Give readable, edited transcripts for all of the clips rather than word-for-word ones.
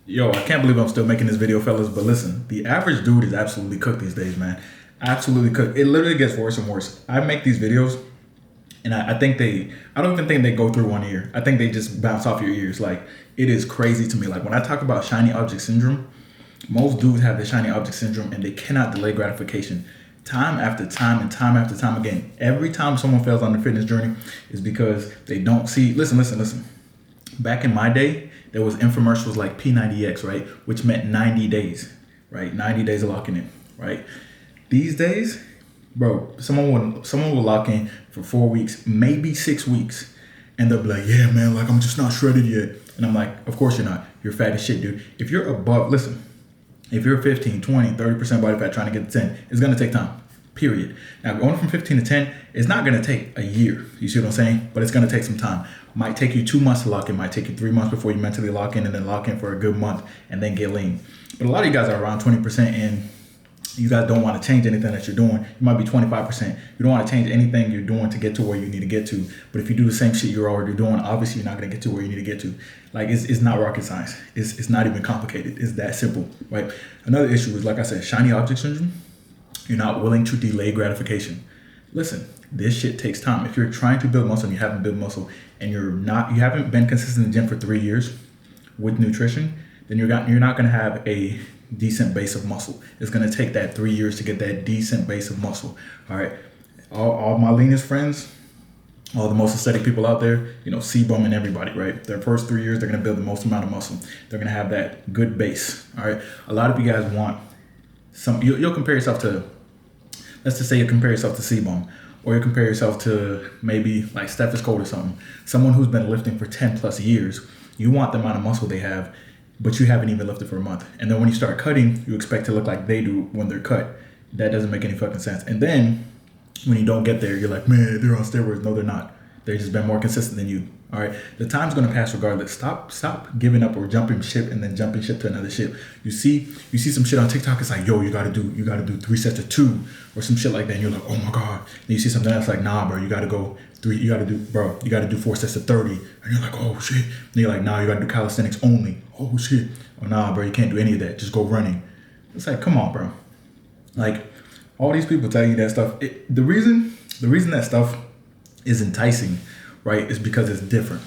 Yo, I can't believe I'm still making this video, fellas. But listen, the average dude is absolutely cooked these days, man. Absolutely cooked. It literally gets worse and worse. I make these videos, and I think I don't even think they go through one ear. I think they just bounce off your ears. Like, it is crazy to me. Like, when I talk about shiny object syndrome, most dudes have the shiny object syndrome, and they cannot delay gratification. Time after time and time after time again. Every time someone fails on their fitness journey is because they don't see. Listen. Back in my day, there was infomercials like P90X, right? Which meant 90 days, right? 90 days of locking in, right? These days, bro, someone will lock in for 4 weeks, maybe 6 weeks, and they'll be like, yeah, man, like I'm just not shredded yet. And I'm like, of course you're not. You're fat as shit, dude. If you're above, listen, if you're 15, 20, 30% body fat trying to get to 10, it's going to take time, period. Now, going from 15 to 10 is not going to take a year. You see what I'm saying? But it's going to take some time. Might take you 2 months to lock in. Might take you 3 months before you mentally lock in, and then lock in for a good month and then get lean. But a lot of you guys are around 20%, and you guys don't want to change anything that you're doing. You might be 25%. You don't want to change anything you're doing to get to where you need to get to. But if you do the same shit you're already doing, obviously you're not going to get to where you need to get to. Like, it's not rocket science. It's not even complicated. It's that simple, right? Another issue is, like I said, shiny object syndrome. You're not willing to delay gratification. Listen, this shit takes time. If you're trying to build muscle and you haven't built muscle, and you haven't been consistent in the gym for 3 years with nutrition, then you're not going to have a decent base of muscle. It's going to take that 3 years to get that decent base of muscle. All right. All my leanest friends, all the most aesthetic people out there, C-bum and everybody, right? Their first 3 years, they're going to build the most amount of muscle. They're going to have that good base. All right. A lot of you guys want you'll compare yourself to, let's just say you compare yourself to C-bum, or you compare yourself to maybe like Steph Cole or something, someone who's been lifting for 10 plus years. You want the amount of muscle they have, but you haven't even lifted for a month. And then when you start cutting, you expect to look like they do when they're cut. That doesn't make any fucking sense. And then when you don't get there, you're like, man, they're on steroids. No, they're not. They've just been more consistent than you. All right. The time's going to pass regardless. Stop giving up or jumping ship and then jumping ship to another ship. You see some shit on TikTok. It's like, yo, you got to do 3 sets of 2 or some shit like that. And you're like, oh my God. Then you see something else like, nah, bro, you got to do 4 sets of 30. And you're like, oh shit. And you're like, nah, you got to do calisthenics only. Oh shit. Oh nah, bro, you can't do any of that. Just go running. It's like, come on, bro. Like, all these people tell you that stuff. The reason that stuff is enticing, right, is because it's different,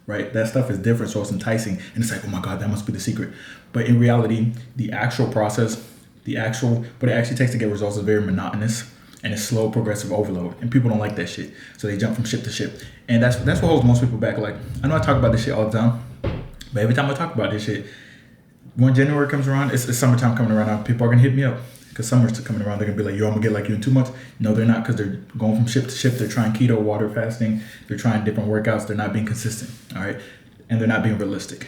right? That stuff is different, so it's enticing. And it's like, oh my God, that must be the secret. But in reality, the actual process, what it actually takes to get results is very monotonous, and it's slow, progressive overload. And people don't like that shit. So they jump from ship to ship. And that's what holds most people back. Like, I know I talk about this shit all the time, but every time I talk about this shit, when January comes around, it's summertime coming around now, people are going to hit me up. Because summer's coming around, they're going to be like, yo, I'm going to get like you in 2 months. No, they're not, because they're going from ship to ship. They're trying keto, water fasting. They're trying different workouts. They're not being consistent, all right? And they're not being realistic.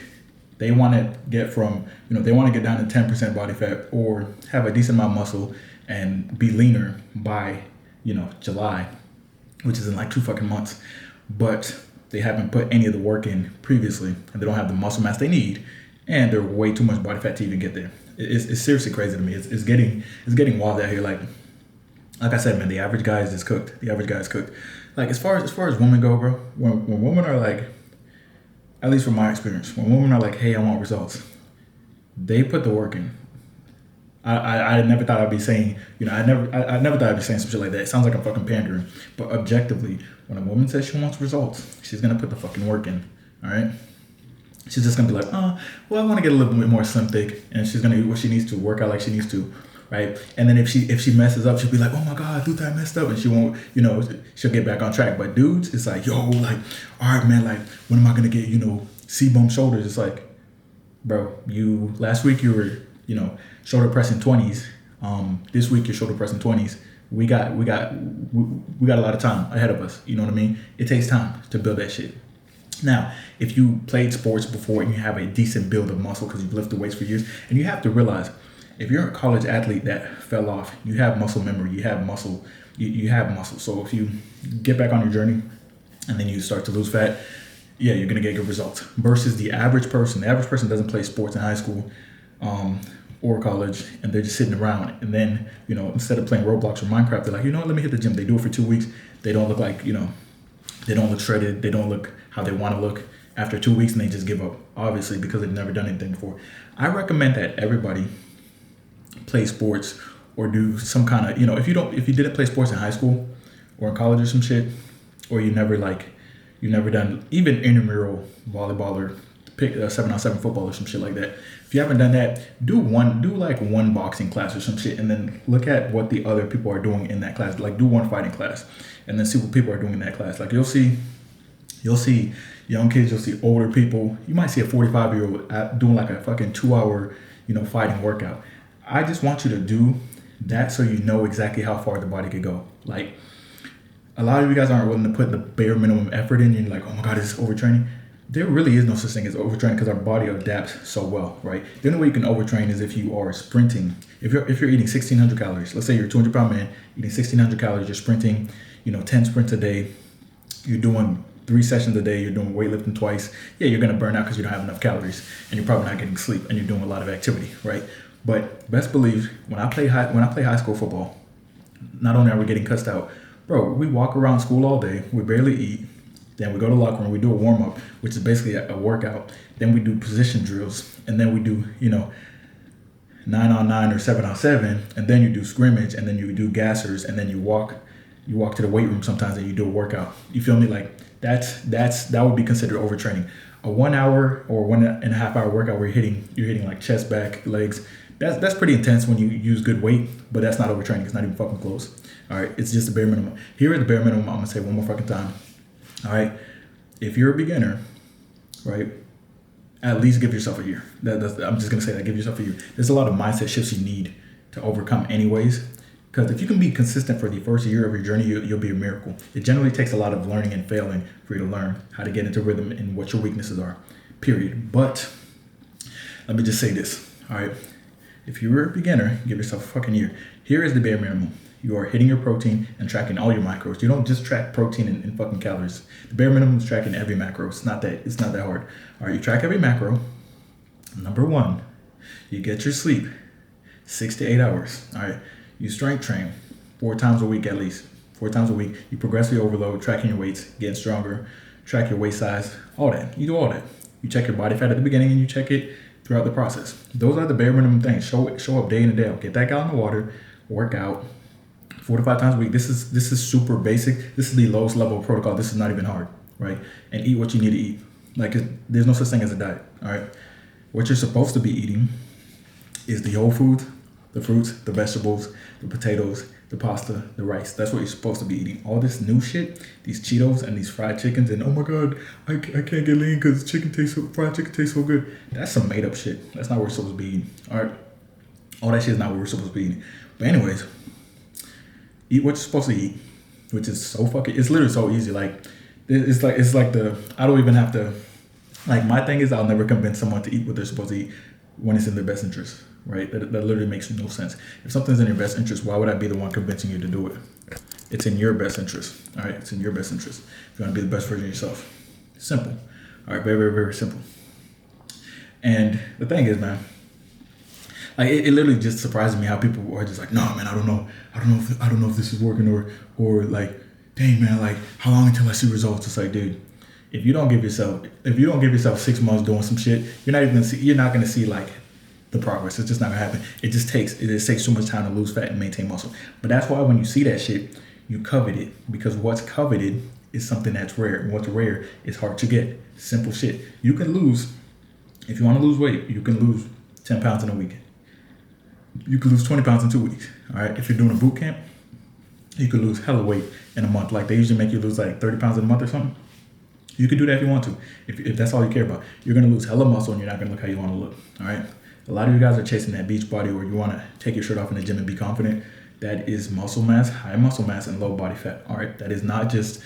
They want to get they want to get down to 10% body fat or have a decent amount of muscle and be leaner by, July, which is in like 2 fucking months. But they haven't put any of the work in previously, and they don't have the muscle mass they need, and they're way too much body fat to even get there. It's seriously crazy to me. It's getting wild out here. Like I said, man, the average guy is just cooked. The average guy is cooked. Like, as far as women go, bro, when women are like, at least from my experience, when women are like, hey, I want results, they put the work in. I never thought I'd be saying, I never thought I'd be saying some shit like that. It sounds like I'm fucking pandering. But objectively, when a woman says she wants results, she's gonna put the fucking work in. All right. She's just gonna be like, I want to get a little bit more slim thick, and she's gonna do what she needs to, work out like she needs to, right? And then if she messes up, she'll be like, oh my God, dude, I messed up, and she won't, she'll get back on track. But dudes, it's like, yo, like, all right, man, like, when am I gonna get, C-bump shoulders? It's like, bro, last week you were, shoulder pressing 20s. This week you're shoulder pressing 20s. We got a lot of time ahead of us. You know what I mean? It takes time to build that shit. Now, if you played sports before and you have a decent build of muscle because you've lifted weights for years, and you have to realize, if you're a college athlete that fell off, you have muscle memory, you have muscle, you have muscle. So if you get back on your journey and then you start to lose fat, yeah, you're gonna get good results. Versus the average person. The average person doesn't play sports in high school or college, and they're just sitting around. And then, instead of playing Roblox or Minecraft, they're like, let me hit the gym. They do it for 2 weeks. They don't look like, they don't look shredded. They don't look how they want to look. after 2 weeks and they just give up, obviously, because they've never done anything before. I recommend that everybody play sports or do some kind of, if you didn't play sports in high school or in college or some shit, or you never done even intramural volleyball or pick 7-on-7 football or some shit like that. If you haven't done that, do like one boxing class or some shit, and then look at what the other people are doing in that class. Like do one fighting class, and then see what people are doing in that class. Like you'll see young kids, you'll see older people. You might see a 45-year-old doing like a fucking 2-hour, fighting workout. I just want you to do that so you know exactly how far the body could go. Like a lot of you guys aren't willing to put the bare minimum effort in. You're like, oh my God, is this overtraining? There really is no such thing as overtraining because our body adapts so well, right? The only way you can overtrain is if you are sprinting. If you're eating 1,600 calories, let's say you're a 200-pound man eating 1,600 calories, you're sprinting, 10 sprints a day, you're doing 3 sessions a day, you're doing weightlifting twice. Yeah, you're gonna burn out because you don't have enough calories, and you're probably not getting sleep, and you're doing a lot of activity, right? But best believe when I play high school football, not only are we getting cussed out, bro, we walk around school all day, we barely eat. Then we go to the locker room, we do a warm-up, which is basically a workout. Then we do position drills. And then we do, 9-on-9 or 7-on-7. And then you do scrimmage, and then you do gassers, and then you walk to the weight room sometimes and you do a workout. You feel me? Like that would be considered overtraining. A 1 hour or 1.5 hour workout where you're hitting like chest, back, legs. That's pretty intense when you use good weight, but that's not overtraining. It's not even fucking close. All right, it's just the bare minimum. Here is the bare minimum. I'm gonna say one more fucking time. All right, if you're a beginner, right, at least give yourself a year. I'm just gonna say that, give yourself a year. There's a lot of mindset shifts you need to overcome anyways, because if you can be consistent for the first year of your journey, you'll be a miracle. It generally takes a lot of learning and failing for you to learn how to get into rhythm and what your weaknesses are, period. But let me just say this, all right, if you're a beginner, give yourself a fucking year. Here is the bare minimum. You are hitting your protein and tracking all your macros. You don't just track protein and fucking calories. The bare minimum is tracking every macro. It's not that hard. All right, you track every macro. Number 1, you get your sleep, 6 to 8 hours. All right, you strength train 4 times a week at least. 4 times a week. You progressively overload, tracking your weights, getting stronger, track your waist size, all that. You do all that. You check your body fat at the beginning and you check it throughout the process. Those are the bare minimum things. Show up day in and day out. Get that gallon of water, work out 4 to 5 times a week. This is super basic. This is the lowest level of protocol. This is not even hard, right? And eat what you need to eat. Like there's no such thing as a diet, all right? What you're supposed to be eating is the whole foods, the fruits, the vegetables, the potatoes, the pasta, the rice. That's what you're supposed to be eating. All this new shit, these Cheetos and these fried chickens, and oh my God, I can't get lean because fried chicken tastes so good. That's some made up shit. That's not what we're supposed to be eating, all right? All that shit is not what we're supposed to be eating. But anyways, eat what you're supposed to eat, which is so it's literally so easy. Like I don't even have to, like my thing is I'll never convince someone to eat what they're supposed to eat when it's in their best interest, right? That literally makes no sense. If something's in your best interest, why would I be the one convincing you to do it? It's in your best interest, all right? It's in your best interest. If you want to be the best version of yourself. Simple, all right? Very, very, very simple. And the thing is, man, like it literally just surprises me how people are just like, no, man, I don't know if this is working or like, dang, man, like how long until I see results? It's like, dude, if you don't give yourself 6 months doing some shit, you're not gonna see like the progress. It's just not gonna happen. It just takes too much time to lose fat and maintain muscle. But that's why when you see that shit, you covet it, because what's coveted is something that's rare, and what's rare is hard to get. Simple shit. You can lose, if you want to lose weight, you can lose 10 pounds in a week. You could lose 20 pounds in 2 weeks. All right. If you're doing a boot camp, you could lose hella weight in a month. Like they usually make you lose like 30 pounds in a month or something. You could do that if you want to. If that's all you care about, you're going to lose hella muscle and you're not going to look how you want to look. All right. A lot of you guys are chasing that beach body where you want to take your shirt off in the gym and be confident. That is muscle mass, high muscle mass, and low body fat. All right. That is not just,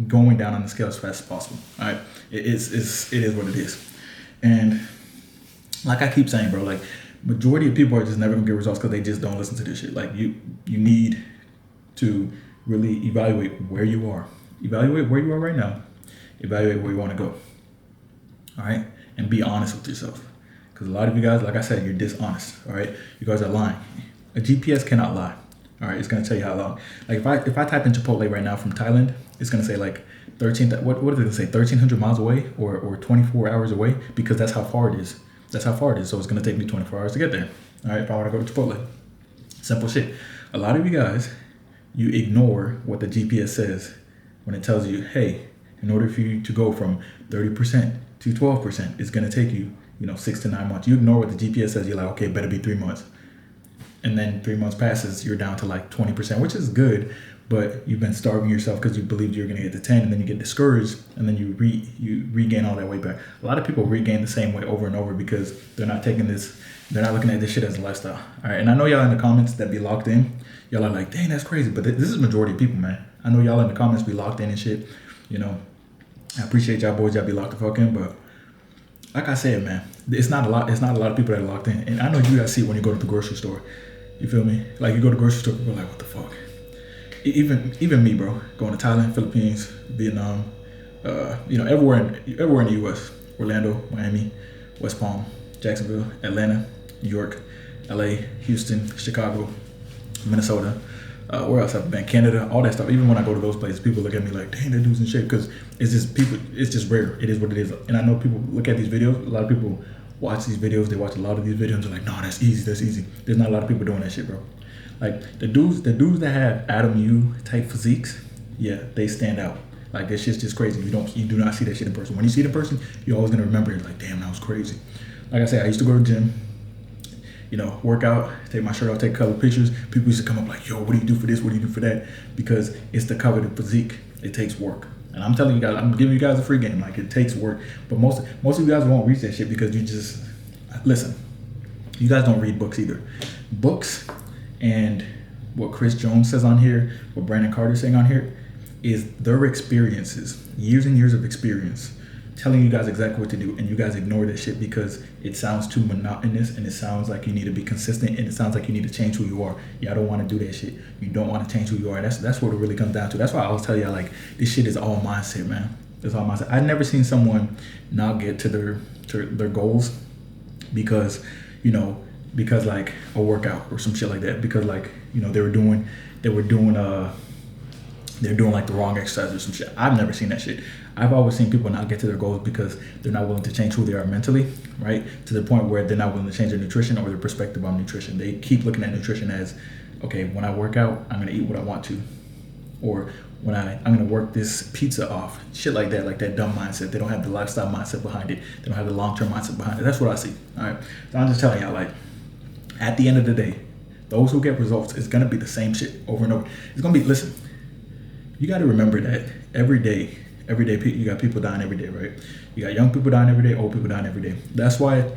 going down on the scale as fast as possible. All right. It is what it is. And like I keep saying, bro, like, majority of people are just never gonna get results because they just don't listen to this shit. Like you need to really evaluate where you are. Evaluate where you are right now. Evaluate where you want to go. All right, and be honest with yourself. Because a lot of you guys, like I said, you're dishonest. All right, you guys are lying. A GPS cannot lie. All right, it's gonna tell you how long. Like if I type in Chipotle right now from Thailand, it's gonna say like what did they say, 1,300 miles away or 24 hours away, because that's how far it is. That's how far it is. So it's gonna take me 24 hours to get there. All right, if I want to go to Chipotle, simple shit. A lot of you guys, you ignore what the GPS says when it tells you, hey, in order for you to go from 30% to 12%, it's gonna take you, 6 to 9 months. You ignore what the GPS says. You're like, okay, it better be 3 months. And then 3 months passes, you're down to like 20%, which is good, but you've been starving yourself because you believed you were gonna get to 10, and then you get discouraged, and then you regain all that weight back. A lot of people regain the same weight over and over because they're not looking at this shit as a lifestyle. All right, and I know y'all in the comments that be locked in, y'all are like, dang, that's crazy, but this is majority of people, man. I know y'all in the comments be locked in and shit, I appreciate y'all boys, y'all be locked the fuck in, but like I said, man, it's not a lot of people that are locked in, and I know you guys see it when you go to the grocery store. You feel me? Like, you go to the grocery store, people are like, what the fuck? Even me, bro, going to Thailand, Philippines, Vietnam, everywhere in the U.S., Orlando, Miami, West Palm, Jacksonville, Atlanta, New York, LA, Houston, Chicago, Minnesota, where else have I been? Canada, all that stuff. Even when I go to those places, people look at me like, dang, that dude's in shape, because it's just rare. It is what it is. And I know people look at these videos, a lot of people watch these videos, they watch a lot of these videos, and they're like, no, that's easy. There's not a lot of people doing that shit, bro. Like, the dudes that have Adam U type physiques, yeah, they stand out. Like, that shit's just crazy. You do not see that shit in person. When you see it in person, you're always gonna remember it. Like, damn, that was crazy. Like I said, I used to go to the gym, work out, take my shirt off, take a couple of pictures. People used to come up like, yo, what do you do for this? What do you do for that? Because it's the coveted physique. It takes work. And I'm telling you guys, I'm giving you guys a free game. Like, it takes work. But most of you guys won't reach that shit because listen, you guys don't read books either. Books and what Chris Jones says on here, what Brandon Carter's saying on here, is their experiences, years and years of experience, telling you guys exactly what to do, and you guys ignore that shit because it sounds too monotonous, and it sounds like you need to be consistent, and it sounds like you need to change who you are. Y'all don't want to do that shit. You don't want to change who you are. That's what it really comes down to. That's why I always tell y'all, like, this shit is all mindset, man. It's all mindset. I've never seen someone not get to their goals because like a workout or some shit like that, because like, they're doing like the wrong exercise or some shit. I've never seen that shit. I've always seen people not get to their goals because they're not willing to change who they are mentally, right? To the point where they're not willing to change their nutrition or their perspective on nutrition. They keep looking at nutrition as, okay, when I work out, I'm gonna eat what I want to. Or when I'm gonna work this pizza off. Shit like that dumb mindset. They don't have the lifestyle mindset behind it. They don't have the long-term mindset behind it. That's what I see, all right? So I'm just telling y'all, like, at the end of the day, those who get results, it's gonna be the same shit over and over. It's gonna be, listen, you gotta remember that every day, you got people dying every day, right? You got young people dying every day, old people dying every day. That's why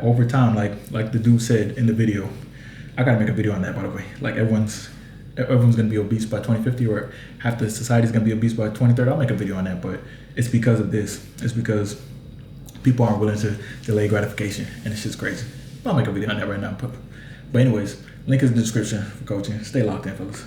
over time, like the dude said in the video, I gotta make a video on that, by the way. Like, everyone's gonna be obese by 2050, or half the society's gonna be obese by 2030. I'll make a video on that, but it's because of this. It's because people aren't willing to delay gratification, and it's just crazy. I'll make a video on that right now. But anyways, link is in the description for coaching. Stay locked in, fellas.